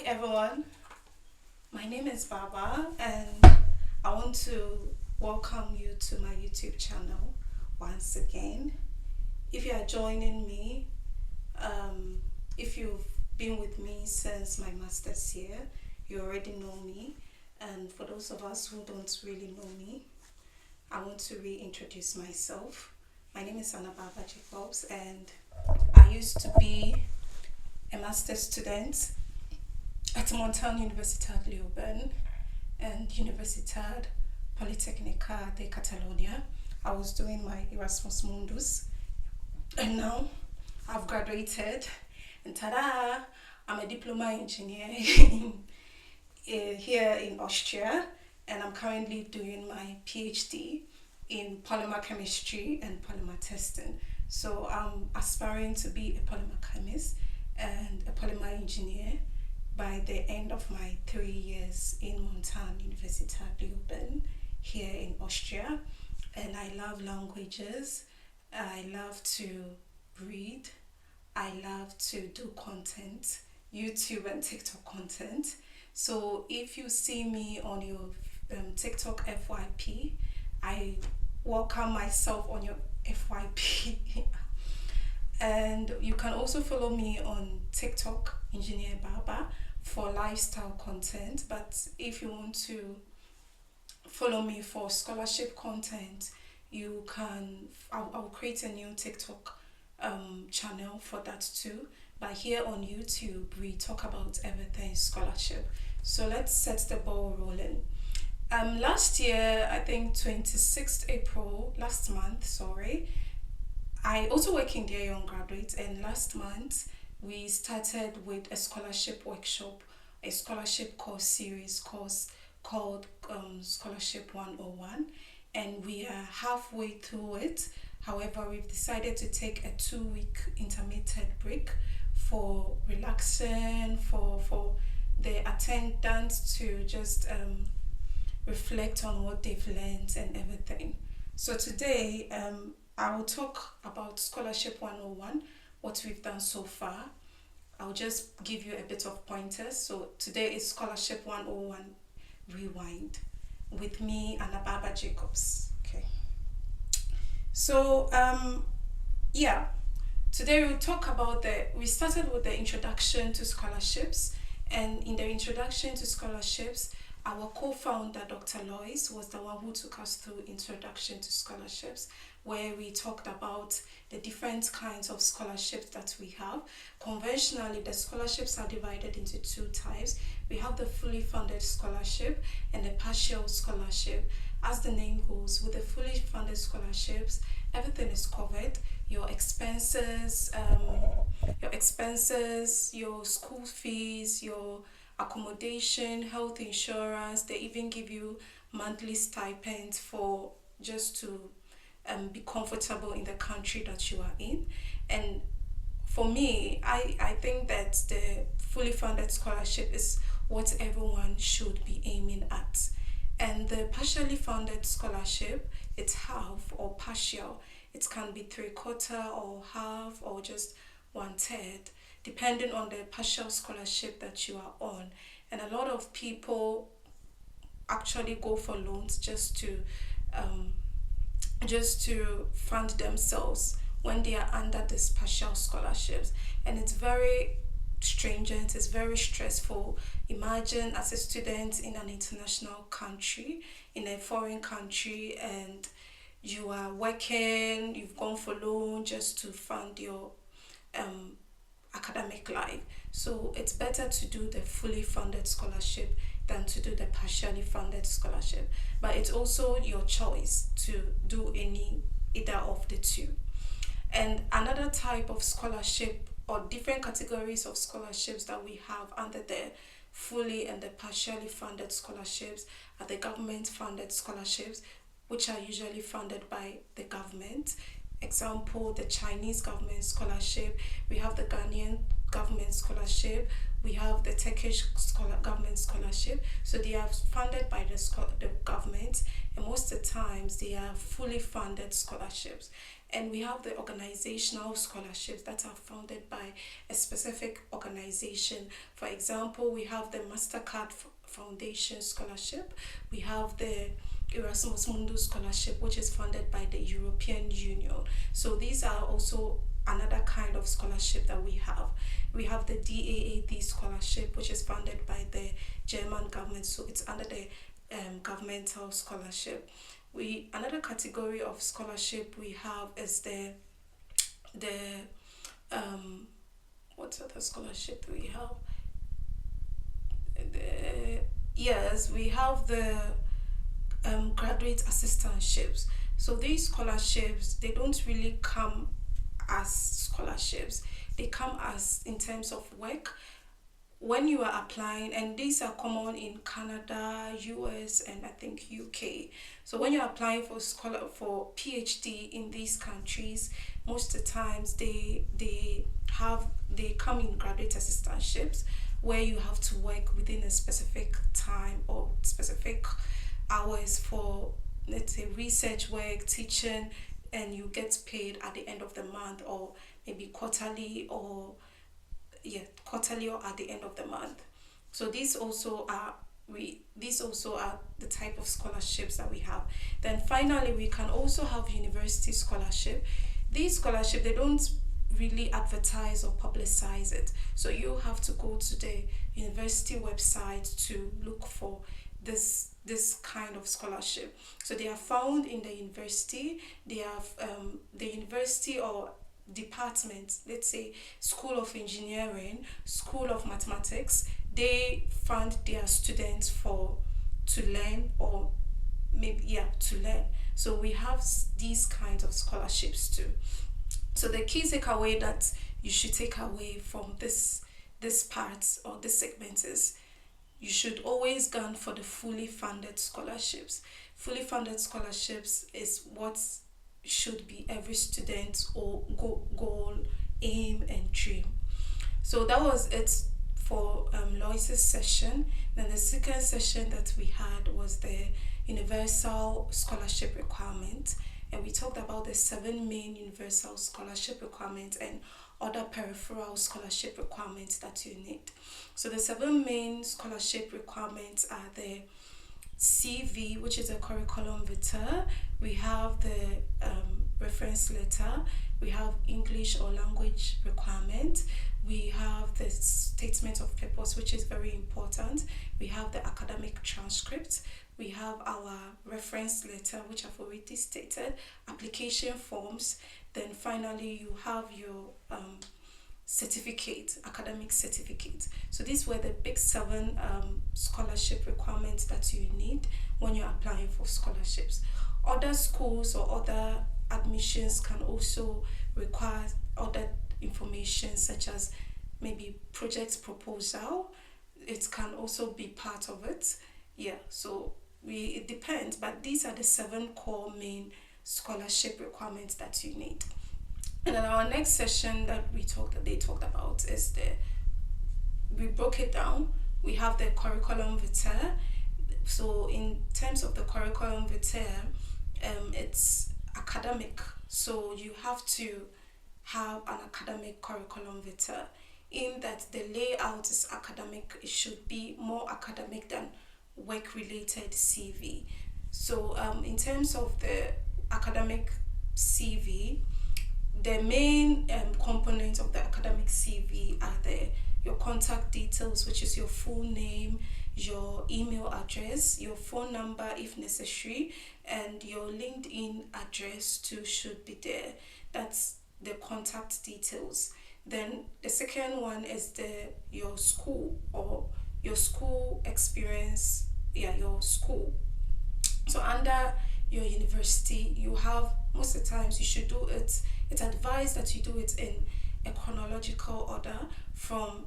everyone, my name is Baba and I want to welcome you to my YouTube channel once again. If you are joining me, if you've been with me since my master's year, you already know me. And for those of us who don't really know me, I want to reintroduce myself. My name is Ann-Baaba and I used to be a master's student at Mountain Universitat Leoben and Universitat Politecnica de Catalonia. I was doing my Erasmus Mundus and now I've graduated and tada, I'm a diploma engineer here in Austria and I'm currently doing my PhD in polymer chemistry and polymer testing. So I'm aspiring to be a polymer chemist and a polymer engineer by the end of my 3 years in Montan Universitat Leoben here in Austria. And I love languages, I love to read, I love to do content, YouTube and TikTok content. So if you see me on your TikTok FYP, I welcome myself on your FYP. And you can also follow me on TikTok, Engineer Baba, for lifestyle content. But if you want to follow me for scholarship content, you can. I'll create a new TikTok channel for that too. But here on YouTube, we talk about everything scholarship. So let's set the ball rolling. Last year, I think 26th April, last month, sorry, I also work in Dear Young Graduates, and last month we started with a scholarship workshop, a scholarship course called Scholarship 101, and we are halfway through it. However, we've decided to take a 2-week intermittent break for relaxing, for the attendants to just reflect on what they've learned and everything. So today, I will talk about Scholarship 101, what we've done so far. I'll just give you a bit of pointers. So today is Scholarship 101 Rewind with me, Ann-Baaba. Okay. So, today we'll talk about we started with the introduction to scholarships. And in the introduction to scholarships, our co-founder, Dr. Lois, was the one who took us through Introduction to Scholarships, where we talked about the different kinds of scholarships that we have. Conventionally, the scholarships are divided into 2 types. We have the fully funded scholarship and the partial scholarship. As the name goes, with the fully funded scholarships, everything is covered. Your expenses, your school fees, your accommodation, health insurance. They even give you monthly stipends for just to be comfortable in the country that you are in. And for me, I think that the fully funded scholarship is what everyone should be aiming at. And the partially funded scholarship, it's half or partial. It can be 3/4 or half or just 1/3, depending on the partial scholarship that you are on. And a lot of people actually go for loans just to fund themselves when they are under these partial scholarships. And it's very stringent, it's very stressful. Imagine as a student in an international country, in a foreign country, and you are working, you've gone for loan just to fund your academic life. So it's better to do the fully funded scholarship than to do the partially funded scholarship. But it's also your choice to do either of the two. And another type of scholarship or different categories of scholarships that we have under the fully and the partially funded scholarships are the government funded scholarships, which are usually funded by the government. Example, the Chinese government scholarship, we have the Ghanaian government scholarship. We have the Turkish government scholarship. So they are funded by the government, and most of the times they are fully funded scholarships. And we have the organizational scholarships that are funded by a specific organization. For example, we have the MasterCard Foundation Scholarship. We have the Erasmus Mundus Scholarship, which is funded by the European Union. So these are also another kind of scholarship that we have. We have the DAAD Scholarship, which is funded by the German government. So it's under the governmental scholarship. Another category of scholarship we have is the what other scholarship do we have? Yes, we have the graduate assistantships. So these scholarships, they don't really come as scholarships. They come as in terms of work. When you are applying, and these are common in Canada, US, and I think UK. So when you're applying for PhD in these countries, most of the times they come in graduate assistantships, where you have to work within a specific time or specific hours for, let's say, research work, teaching, and you get paid at the end of the month, or maybe quarterly or at the end of the month. So these also are the type of scholarships that we have. Then finally, we can also have university scholarship. These scholarships, they don't really advertise or publicize it. So you have to go to the university website to look for this kind of scholarship. So they are found in the university. They have the university or department, let's say School of Engineering, School of Mathematics, they fund their students to learn. So we have these kinds of scholarships too. So the key takeaway that you should take away from this part or this segment is you should always gun for the fully funded scholarships. Fully funded scholarships is what should be every student's or goal, aim, and dream. So that was it for Lois's session. Then the second session that we had was the universal scholarship requirement, and we talked about the 7 main universal scholarship requirements and other peripheral scholarship requirements that you need. So the 7 main scholarship requirements are the CV, which is a curriculum vitae. We have the reference letter. We have English or language requirement. We have the statement of purpose, which is very important. We have the academic transcript. We have our reference letter, which I've already stated, application forms. Then finally, you have your certificate, academic certificate. So these were the big 7 scholarship requirements that you need when you're applying for scholarships. Other schools or other admissions can also require other information, such as maybe project proposal. It can also be part of it. So it depends, but these are the 7 core main scholarship requirements that you need. And then our next session that they talked about is we broke it down. We have the curriculum vitae. So in terms of the curriculum vitae, it's academic. So you have to have an academic curriculum vitae, in that the layout is academic. It should be more academic than work-related CV. So in terms of the academic CV, the main components of the academic CV are your contact details, which is your full name, your email address, your phone number if necessary, and your LinkedIn address too should be there. That's the contact details. Then the second one is your school or your school experience, your school. So under your university, you have, most of the times you should do it, it's advised that you do it in a chronological order from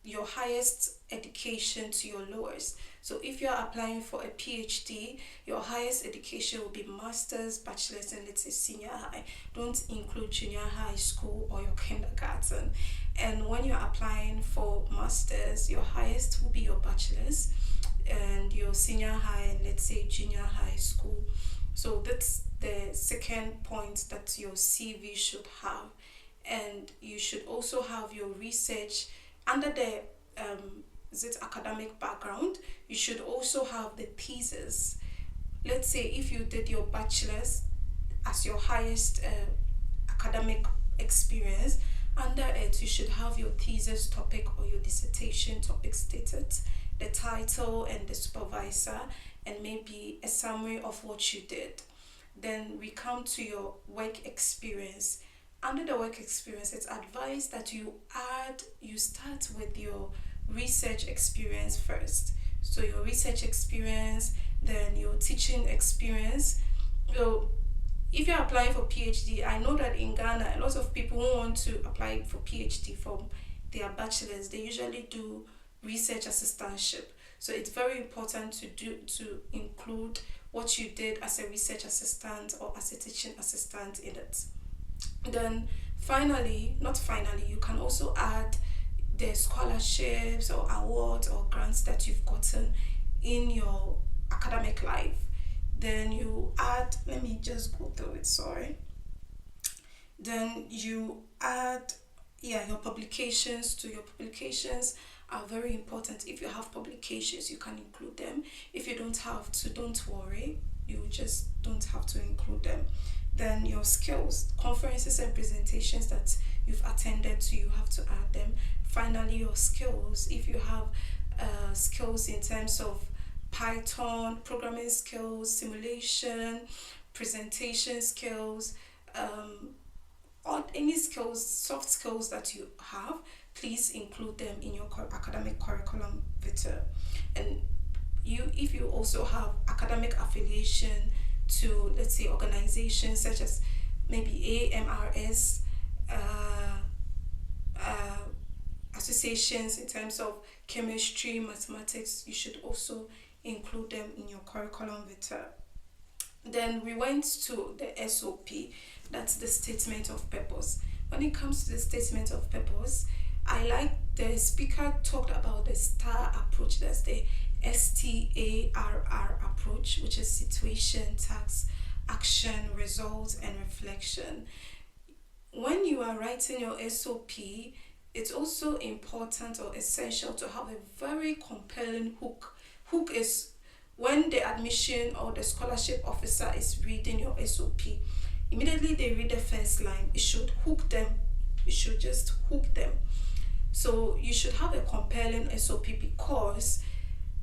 your highest education to your lowest. So if you're applying for a PhD, your highest education will be master's, bachelor's, and let's say senior high. Don't include junior high school or your kindergarten. And when you're applying for masters, your highest will be your bachelor's, and your senior high, and let's say junior high school. So that's the second point that your CV should have. And you should also have your research under the is it academic background. You should also have the thesis. Let's say if you did your bachelor's as your highest academic experience, under it you should have your thesis topic or your dissertation topic stated, the title and the supervisor, and maybe a summary of what you did. Then we come to your work experience. Under the work experience, it's advised that you start with your research experience first. So your research experience, then your teaching experience. So if you're applying for PhD, I know that in Ghana, a lot of people who want to apply for PhD from their bachelor's, they usually do research assistantship. So it's very important to include what you did as a research assistant or as a teaching assistant in it. Then not finally, you can also add the scholarships or awards or grants that you've gotten in your academic life. Then you add, let me just go through it, sorry. Then you add, your publications. To your publications are very important. If you have publications, you can include them. If you don't have to, don't worry. You just don't have to include them. Then your skills, conferences and presentations that you've attended to, you have to add them. Finally, your skills. If you have skills in terms of Python, programming skills, simulation, presentation skills, or any skills, soft skills that you have, please include them in your academic curriculum vitae. And if you also have academic affiliation to, let's say, organizations such as maybe AMRS, associations in terms of chemistry, mathematics, you should also include them in your curriculum vitae. Then we went to the SOP, that's the statement of purpose. When it comes to the statement of purpose, I like the speaker talked about the STAR approach, that's the STARR approach, which is situation, task, action, results, and reflection. When you are writing your SOP, it's also important or essential to have a very compelling hook. Hook is when the admission or the scholarship officer is reading your SOP, immediately they read the first line, it should hook them. It should just hook them. So you should have a compelling SOP because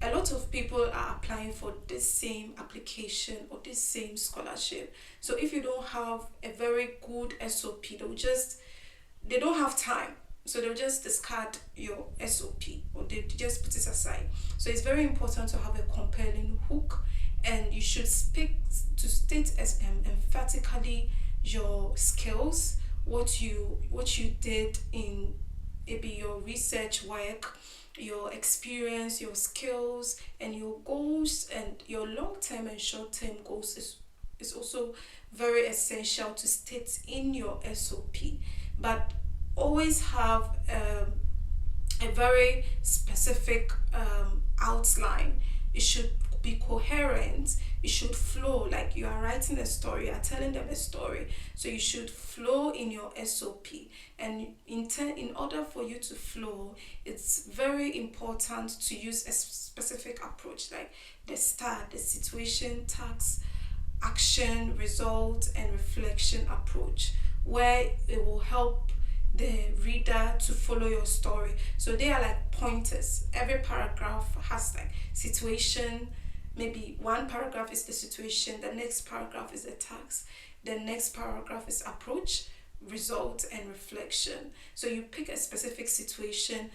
a lot of people are applying for this same application or this same scholarship. So if you don't have a very good SOP, they don't have time. So they'll just discard your SOP or they just put it aside. So it's very important to have a compelling hook, and you should state as emphatically your skills, what you did in maybe your research work, your experience, your skills, and your goals, and your long-term and short-term goals is also very essential to state in your SOP. But always have a very specific outline. It should be coherent. It should flow like you are writing a story, you are telling them a story. So you should flow in your SOP. And in order for you to flow, it's very important to use a specific approach like the STAR, the situation, task, action, result, and reflection approach, where it will help the reader to follow your story. So they are like pointers. Every paragraph has like situation. Maybe one paragraph is the situation, the next paragraph is the task, the next paragraph is approach, result, and reflection. So you pick a specific situation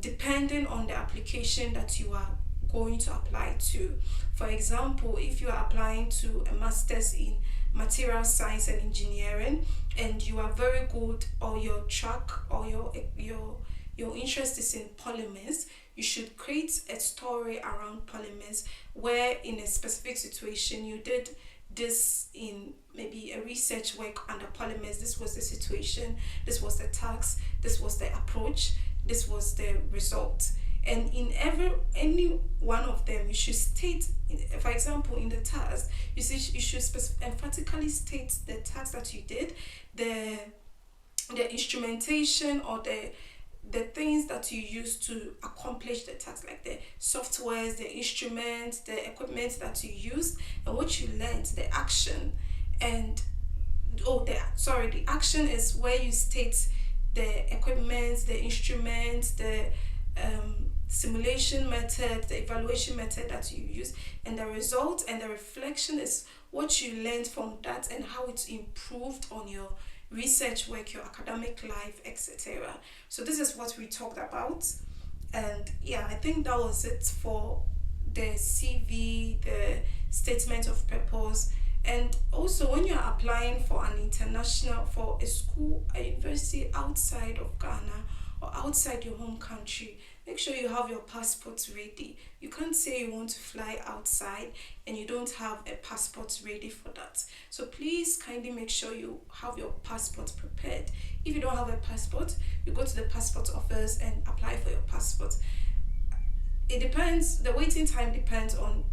depending on the application that you are going to apply to. For example, if you are applying to a master's in material science and engineering, and you are very good, or your track or your interest is in polymers, you should create a story around polymers where in a specific situation you did this in maybe a research work under polymers. This was the situation, this was the task, this was the approach, this was the result. And in any one of them, you should state, for example, in the task, you should emphatically state the task that you did, the instrumentation or the things that you use to accomplish the task, like the softwares, the instruments, the equipment that you used, and what you learned, the action. And the action is where you state the equipment, the instruments, the simulation method, the evaluation method that you use, and the result and the reflection is what you learned from that and how it's improved on your research work, your academic life, etc. So this is what we talked about. And yeah, I think that was it for the CV, the statement of purpose. And also, when you're applying for an international, for a school, a university outside of Ghana or outside your home country, make sure you have your passport ready. You can't say you want to fly outside and you don't have a passport ready for that. So please kindly make sure you have your passport prepared. If you don't have a passport, you go to the passport office and apply for your passport. It depends, the waiting time depends on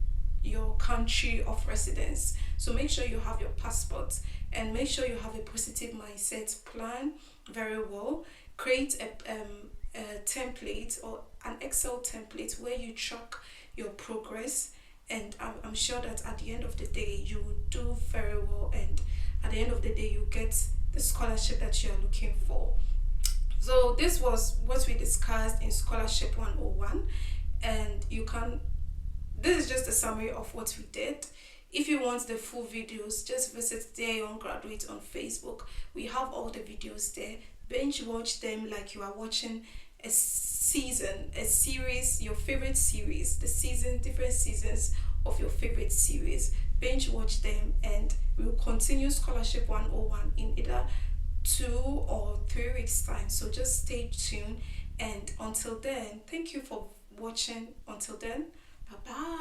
your country of residence. So make sure you have your passport and make sure you have a positive mindset. Plan very well. Create a template or an Excel template where you track your progress, and I'm sure that at the end of the day you will do very well, and at the end of the day you get the scholarship that you are looking for. So this was what we discussed in Scholarship 101, and this is just a summary of what we did. If you want the full videos, just visit Dear Young Graduate on Facebook. We have all the videos there. Binge watch them like you are watching a series, your favorite series, different seasons of your favorite series. Binge watch them, and we will continue Scholarship 101 in either 2 or 3 weeks time. So just stay tuned, and until then, thank you for watching. Until then, bye bye.